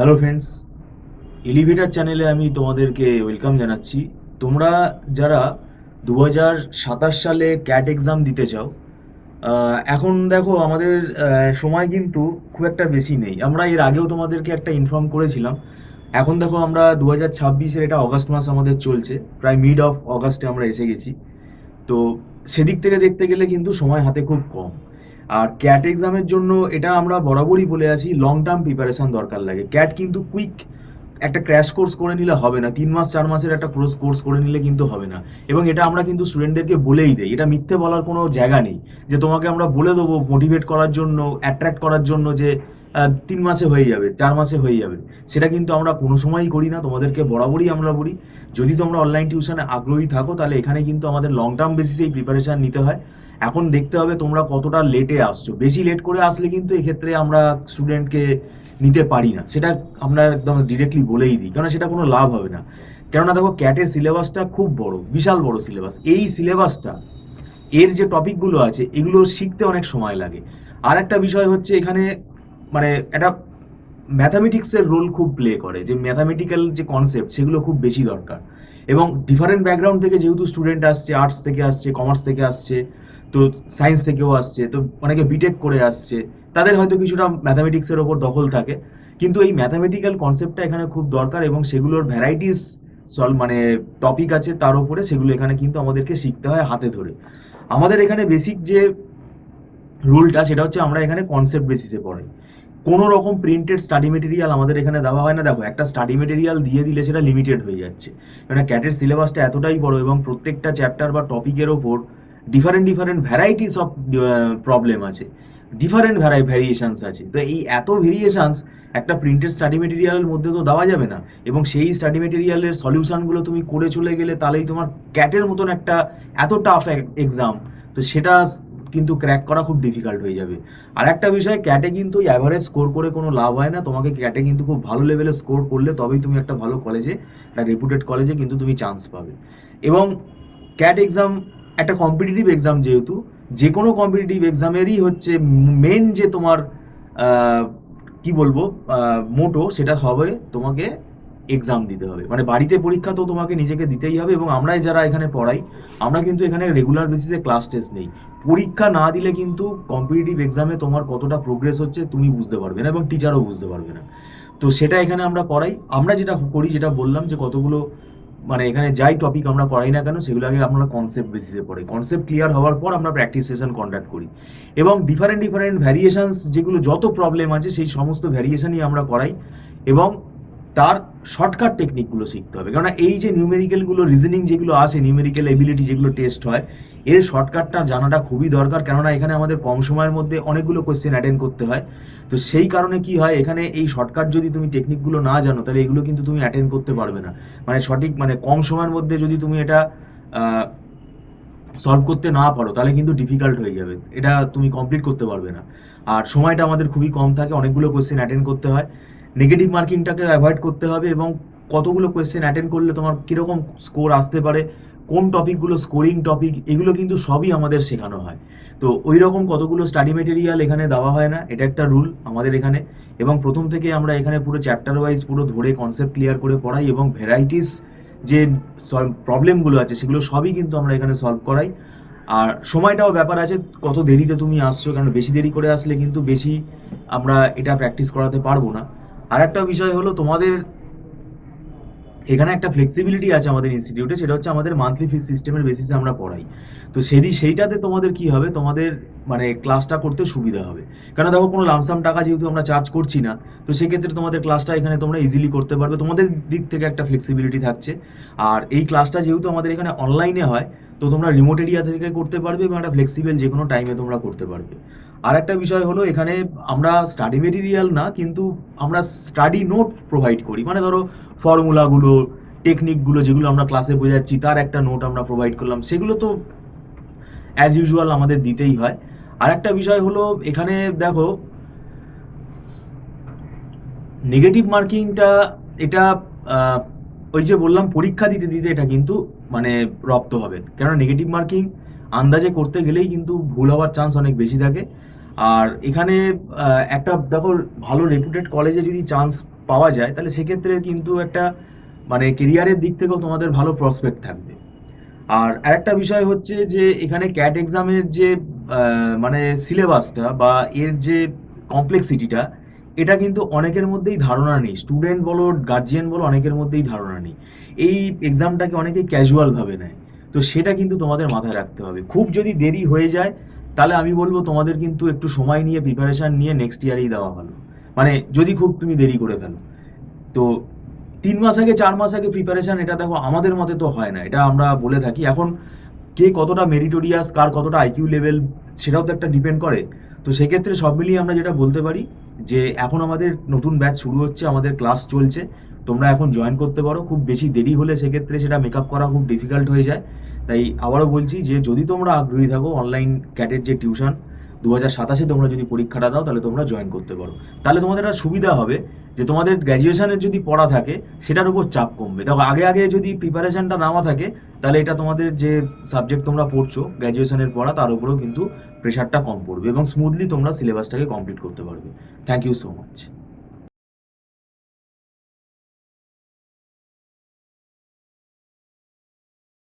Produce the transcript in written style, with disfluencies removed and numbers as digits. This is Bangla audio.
হ্যালো ফ্রেন্ডস, এলিভেটার চ্যানেলে আমি তোমাদেরকে ওয়েলকাম জানাচ্ছি। তোমরা যারা 2027 সালে ক্যাট এক্সাম দিতে চাও, এখন দেখো আমাদের সময় কিন্তু খুব একটা বেশি নেই। আমরা এর আগেও তোমাদেরকে একটা ইনফর্ম করেছিলাম। এখন দেখো আমরা 2026-এর, এটা অগাস্ট মাস আমাদের চলছে, প্রায় মিড অফ অগাস্টে আমরা এসে গেছি। তো সেদিক থেকে দেখতে গেলে কিন্তু সময় হাতে খুব কম। আর ক্যাট এক্সামের জন্য এটা আমরা বরাবরই বলে আছি, লং টার্ম প্রিপারেশন দরকার লাগে। ক্যাট কিন্তু কুইক একটা ক্র্যাশ কোর্স করে নিলে হবে না, 3 মাস 4 মাসের একটা কোর্স করে নিলে কিন্তু হবে না। এবং এটা আমরা কিন্তু স্টুডেন্টদেরকে বলেই দেই, এটা মিথ্যে বলার কোনো জায়গা নেই যে তোমাকে আমরা বলে দেবো মোটিভেট করার জন্য, অ্যাট্রাক্ট করার জন্য যে 3 মাসে হয়ে যাবে, 4 মাসে হয়ে যাবে। সেটা কিন্তু আমরা কোনো সময়ই করি না, তোমাদেরকে বরাবরই আমরা বলি যদি তোমরা অনলাইন টিউশনে আগ্রহী থাকো তাহলে এখানে কিন্তু আমাদের লং টার্ম বেসিসেই প্রিপারেশান নিতে হয়। এখন দেখতে হবে তোমরা কতটা লেটে আসছো। বেশি লেট করে আসলে কিন্তু এক্ষেত্রে আমরা স্টুডেন্টকে নিতে পারি না, সেটা আমরা একদম ডিরেক্টলি বলেই দিই, কারণ সেটা কোনো লাভ হবে না। কেননা দেখো, ক্যাটের সিলেবাসটা খুব বড়, বিশাল বড় সিলেবাস। এই সিলেবাসটা, এর যে টপিকগুলো আছে এগুলো শিখতে অনেক সময় লাগে। আর একটা বিষয় হচ্ছে এখানে, মানে একটা ম্যাথামেটিক্সের রোল খুব প্লে করে, যে ম্যাথামেটিক্যাল যে কনসেপ্ট সেগুলো খুব বেশি দরকার। এবং ডিফারেন্ট ব্যাকগ্রাউন্ড থেকে যেহেতু স্টুডেন্ট আসছে, আর্টস থেকে আসছে, কমার্স থেকে আসছে, তো সায়েন্স থেকেও আসছে, তো অনেকে বিটেক করে আসছে, তাদের হয়তো কিছুটা ম্যাথামেটিক্সের ওপর দখল থাকে। কিন্তু এই ম্যাথামেটিক্যাল কনসেপ্টটা এখানে খুব দরকার, এবং সেগুলোর ভ্যারাইটিস মানে টপিক আছে তার উপরে, সেগুলো এখানে কিন্তু আমাদেরকে শিখতে হয় হাতে ধরে। আমাদের এখানে বেসিক যে রুলটা সেটা হচ্ছে আমরা এখানে কনসেপ্ট বেসিসে পড়াই। কোনো রকম প্রিন্টেড স্টাডি মেটেরিয়াল আমাদের এখানে দেওয়া হয় না। দেখো, একটা স্টাডি মেটেরিয়াল দিয়ে দিলে সেটা লিমিটেড হয়ে যাচ্ছে, কারণ ক্যাটের সিলেবাসটা এতটাই বড় এবং প্রত্যেকটা চ্যাপ্টার বা টপিকের ওপর different different varieties of problem আছে, ডিফারেন্ট ভ্যারিয়েশনস আছে। তো এই এত ভেরিয়েশনস একটা প্রিন্টেড স্টাডি মেটেরিয়ালের মধ্যে তো দেওয়া যাবে না। এবং সেই স্টাডি মেটেরিয়ালের সলিউশনগুলো তুমি করে চলে গেলে তাহলেই তোমার ক্যাটের মতন একটা এত টাফ এক্সাম, তো সেটা কিন্তু ক্র্যাক করা খুব ডিফিকাল্ট হয়ে যাবে। আর একটা বিষয়, ক্যাটে কিন্তু অ্যাভারেজ স্কোর করে কোনো লাভ হয় না। তোমাকে ক্যাটে কিন্তু খুব ভালো লেভেলে স্কোর করলে তবেই তুমি একটা ভালো কলেজে, একটা রেপুটেড কলেজে কিন্তু তুমি চান্স পাবে। এবং ক্যাট এক্সাম একটা কম্পিটিটিভ এক্সাম, যেহেতু যে কোনো কম্পিটিটিভ এক্সামেরই হচ্ছে মেন যে তোমার আহ, কি বলবো, মোটো, সেটা হবে তোমাকে এক্সাম দিতে হবে। মানে বাড়িতে পরীক্ষা তো তোমাকে নিজেকে দিতেই হবে। এবং আমরাই যারা এখানে পড়াই, আমরা কিন্তু এখানে রেগুলার বেসিসে ক্লাস টেস্ট নেই। পরীক্ষা না দিলে কিন্তু কম্পিটিটিভ এক্সামে তোমার কতটা প্রোগ্রেস হচ্ছে তুমি বুঝতে পারবে না, এবং টিচারও বুঝতে পারবে না। তো সেটা এখানে আমরা করাই। আমরা যেটা করি, যেটা বললাম, যে কতগুলো, মানে এখানে যাই টপিক আমরা করাই না কেন সেগুলো আগে আমরা কনসেপ্ট বেসিসে পড়ি। কনসেপ্ট ক্লিয়ার হওয়ার পর আমরা প্র্যাকটিস সেশন কন্ডাক্ট করি। এবং ডিফারেন্ট ডিফারেন্ট ভ্যারিয়েশনস, যেগুলো যত প্রবলেম আছে সেই সমস্ত ভ্যারিয়েশনই আমরা করাই। এবং তার শর্টকাট টেকনিকগুলো শিখতে হবে, কেননা এই যে নিউমেরিক্যালগুলো, রিজনিং যেগুলো আছে, নিউমেরিক্যাল এবিলিটি যেগুলো টেস্ট হয়, এর শর্টকাটটা জানাটা খুবই দরকার। কেননা এখানে আমাদের কম সময়ের মধ্যে অনেকগুলো কোয়েশ্চেন অ্যাটেন্ড করতে হয়। তো সেই কারণে কি হয়, এখানে এই শর্টকাট যদি তুমি টেকনিকগুলো না জানো তাহলে এগুলো কিন্তু তুমি অ্যাটেন্ড করতে পারবে না। মানে সঠিক, মানে কম সময়ের মধ্যে যদি তুমি এটা সলভ করতে না পারো তাহলে কিন্তু ডিফিকাল্ট হয়ে যাবে, এটা তুমি কমপ্লিট করতে পারবে না। আর সময়টা আমাদের খুবই কম থাকে, অনেকগুলো কোয়েশ্চেন অ্যাটেন্ড করতে হয়। নেগেটিভ মার্কিংটাকে অ্যাভয়েড করতে হবে, এবং কতগুলো কোয়েশ্চেন অ্যাটেন্ড করলে তোমার কীরকম স্কোর আসতে পারে, কোন টপিকগুলো স্কোরিং টপিক, এগুলো কিন্তু সবই আমাদের শেখানো হয়। তো ওই রকম কতগুলো স্টাডি মেটেরিয়াল এখানে দেওয়া হয় না, এটা একটা রুল আমাদের এখানে। এবং প্রথম থেকে আমরা এখানে পুরো চ্যাপ্টার ওয়াইজ পুরো ধরে কনসেপ্ট ক্লিয়ার করে পড়াই, এবং ভ্যারাইটিস যে প্রবলেমগুলো আছে সেগুলো সবই কিন্তু আমরা এখানে সলভ করাই। আর সময়টাও ব্যাপার আছে, কত দেরিতে তুমি আসছো, কারণ বেশি দেরি করে আসলে কিন্তু বেশি আমরা এটা প্র্যাকটিস করাতে পারবো না। আর একটা বিষয় হলো, তোমাদের এখানে একটা ফ্লেক্সিবিলিটি আছে আমাদের ইনস্টিটিউটে, সেটা হচ্ছে আমাদের মান্থলি ফিস সিস্টেমের বেসিসে আমরা পড়াই। তো সেইটাতে তোমাদের কি হবে, তোমাদের মানে ক্লাসটা করতে সুবিধা হবে। কারণ দেখো, কোনো লামসাম টাকা যেহেতু আমরা চার্জ করছি না, তো সেক্ষেত্রে তোমাদের ক্লাসটা এখানে তোমরা ইজিলি করতে পারবে, তোমাদের দিক থেকে একটা ফ্লেক্সিবিলিটি থাকছে। আর এই ক্লাসটা যেহেতু আমাদের এখানে অনলাইনে হয়, তো তোমরা রিমোট এরিয়া থেকে করতে পারবে, এবং একটা ফ্লেক্সিবল যে কোনো টাইমে তোমরা করতে পারবে। আর একটা বিষয় হলো, এখানে আমরা স্টাডি মেটেরিয়াল না, কিন্তু আমরা স্টাডি নোট প্রোভাইড করি। মানে ধরো, ফর্মুলাগুলো, টেকনিকগুলো যেগুলো আমরা ক্লাসে বোঝাচ্ছি তার একটা নোট আমরা প্রোভাইড করলাম, সেগুলো তো অ্যাজ ইউজুয়াল আমাদের দিতেই হয়। আর একটা বিষয় হলো, এখানে দেখো, নেগেটিভ মার্কিংটা, এটা ওই যে বললাম, পরীক্ষা দিতে দিতে এটা কিন্তু মানে রপ্ত হবে। কেননা নেগেটিভ মার্কিং আন্দাজে করতে গেলেই কিন্তু ভুল হওয়ার চান্স অনেক বেশি থাকে। আর এখানে একটা দেখো, ভালো রেপুটেড কলেজে যদি চান্স পাওয়া যায় তাহলে সেক্ষেত্রে কিন্তু একটা মানে কেরিয়ারের দিক থেকেও তোমাদের ভালো প্রসপেক্ট থাকবে। আর আরেকটা বিষয় হচ্ছে যে এখানে ক্যাট এক্সামের যে মানে সিলেবাসটা বা এর যে কমপ্লেক্সিটিটা, এটা কিন্তু অনেকের মধ্যেই ধারণা নেই। স্টুডেন্ট বলো, গার্জিয়ান বলো, অনেকের মধ্যেই ধারণা নেই। এই এক্সামটাকে অনেকেই ক্যাজুয়ালভাবে নেয়। তো সেটা কিন্তু তোমাদের মাথায় রাখতে হবে। খুব যদি দেরি হয়ে যায় তাহলে আমি বলবো তোমাদের কিন্তু একটু সময় নিয়ে প্রিপারেশান নিয়ে নেক্সট ইয়ারেই দেওয়া ভালো। মানে যদি খুব তুমি দেরি করে ফেলো তো 3 মাস আগে 4 মাস আগে প্রিপারেশান, এটা দেখো আমাদের মতে তো হয় না, এটা আমরা বলে থাকি। এখন কে কতটা মেরিটোরিয়াস, কার কতটা আইকিউ লেভেল, সেটাও তো একটা ডিপেন্ড করে। তো সেক্ষেত্রে সব মিলিয়ে আমরা যেটা বলতে পারি যে এখন আমাদের নতুন ব্যাচ শুরু হচ্ছে, আমাদের ক্লাস চলছে, তোমরা এখন জয়েন করতে পারো। খুব বেশি দেরি হলে সেক্ষেত্রে সেটা মেকআপ করা খুব ডিফিকাল্ট হয়ে যায়। তাই আবারও বলছি যে যদি তোমরা আগ্রহী থাকো অনলাইন ক্যাটের যে টিউশন 2027 তোমরা যদি পরীক্ষাটা দাও তাহলে তোমরা জয়েন করতে পারো। তাহলে তোমাদের একটা সুবিধা হবে যে তোমাদের গ্র্যাজুয়েশনের যদি পড়া থাকে সেটার উপর চাপ কমবে। দেখো আগে আগে যদি প্রিপারেশনটা নেওয়া থাকে তাহলে এটা তোমাদের যে সাবজেক্ট তোমরা পড়ছো গ্র্যাজুয়েশনের পড়া তার উপরেও কিন্তু প্রেশারটা কম পড়বে এবং স্মুথলি তোমরা সিলেবাসটাকে কমপ্লিট করতে পারবে। Thank you so much.